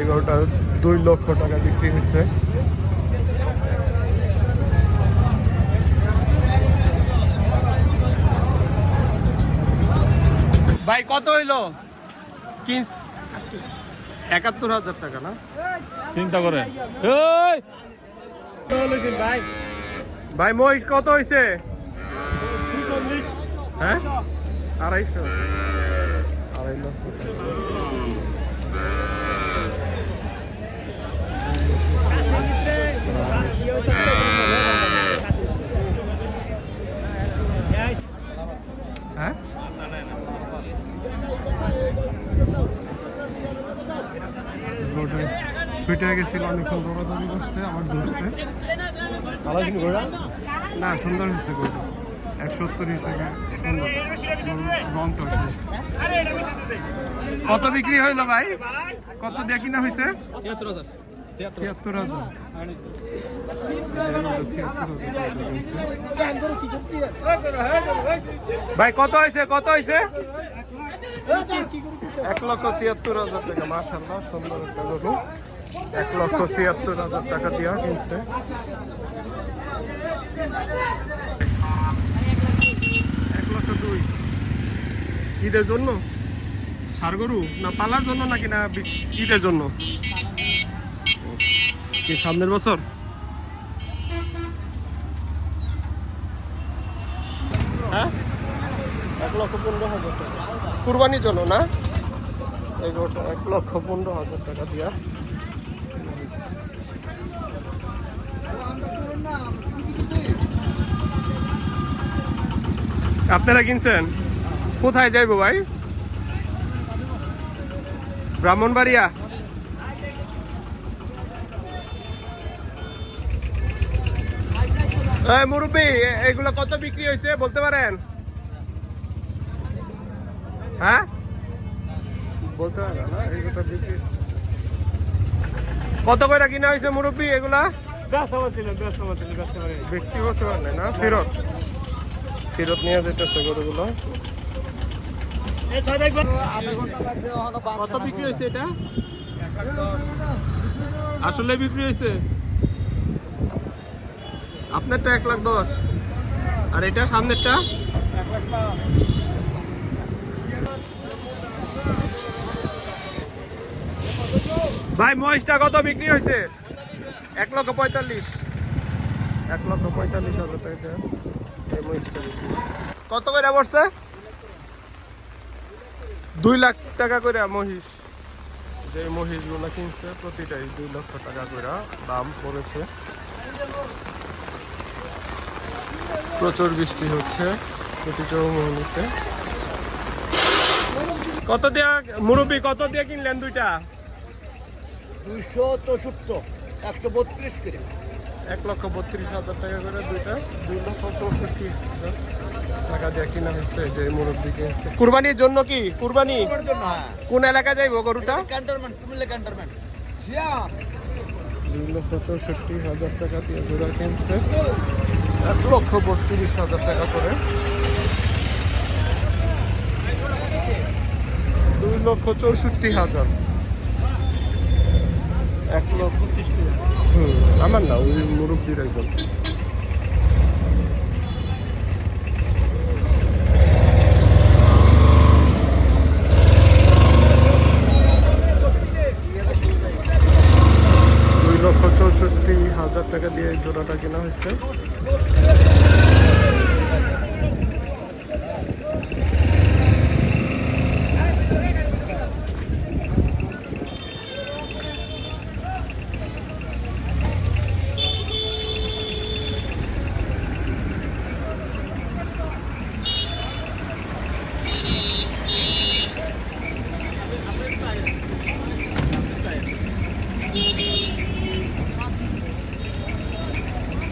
এই গরুটা 2 লক্ষ টাকা বিক্রি হয়েছে। ভাই কত হইলো? 71,000 টাকা না? চিন্তা করে ভাই ভাই মহিষ কত হয়েছে? হ্যাঁ 250, 2.5 লক্ষ। হ্যাঁ ছুটে গেছিল, অনেকক্ষণ দৌড়াদৌড়ি করছে, আমার ধরছে। না সুন্দর হয়েছে গরু, 170 হিসেবে সুন্দর। রংটা কত বিক্রি হইলো ভাই? কত দিয়ে কিনা হয়েছে? 76,000। ভাই কত হয়েছে? কত হয়েছে? 1,76,000 টাকা। মাশাআল্লাহ সুন্দর একটা গরু, 1,76,000 টাকা দিয়া কিনছে। ঈদের জন্য ষাঁড় গরু না পালার জন্য নাকি না ঈদের জন্য? কি সামনের বছর? হ্যাঁ 1,15,000 টাকা কুরবানির জন্য না? এই গরুটা 1,15,000 টাকা দিয়া। আপনারা কিনছেন? কোথায় যাইবো ভাই? ব্রাহ্মণবাড়িয়া। মুরব্বী এগুলো কত বিক্রি হয়েছে বলতে পারেন? হ্যাঁ বলতে পারেন না? এগুলো বিক্রি কত করে কিনা হয়েছে মুরব্বী? এগুলা বিক্রি করতে পারেন না, ফেরত ফেরত নিয়ে যেতেছে গরুগুলো। কত বিক্রি হয়েছে এটা? আসলে বিক্রি হয়েছে আপনারটা 1,10,000 আর এটা সামনেরটা? ভাই মহিষটা কত বিক্রি হয়েছে? 1,45,000। 1,45,000 টাকা এই মহিষটা বিক্রি। কত করে পড়ছে? 2 লাখ টাকা করে মহিষ। যে মহিষগুলো কিনছে প্রতিটাই 2 লক্ষ টাকা করে দাম পড়েছে। প্রচুর বৃষ্টি হচ্ছে প্রতিটা মুহূর্তে। কত দিয়া মুরব্বী, কত দিয়ে কিনলেন দুইটা? 264, 132 করে। 1,32,000 টাকা করে দুইটা, 2,64,000 টাকা দিয়ে কিনা হয়েছে। যে মুরব্বী কিনছে কুরবানির জন্য। কি কুরবানি? কোন এলাকা যাইবো গরুটা? Cantonment, Comilla cantonment. 2,64,000 টাকা দিয়ে জোড়া কিনছে, 1,32,000 টাকা করে। 2,64,000, 1,30,000। আমার না, ওই মুরব্বীর একজন। $2,64,000 টাকা দিয়ে এই জোড়াটা কেনা হয়েছে।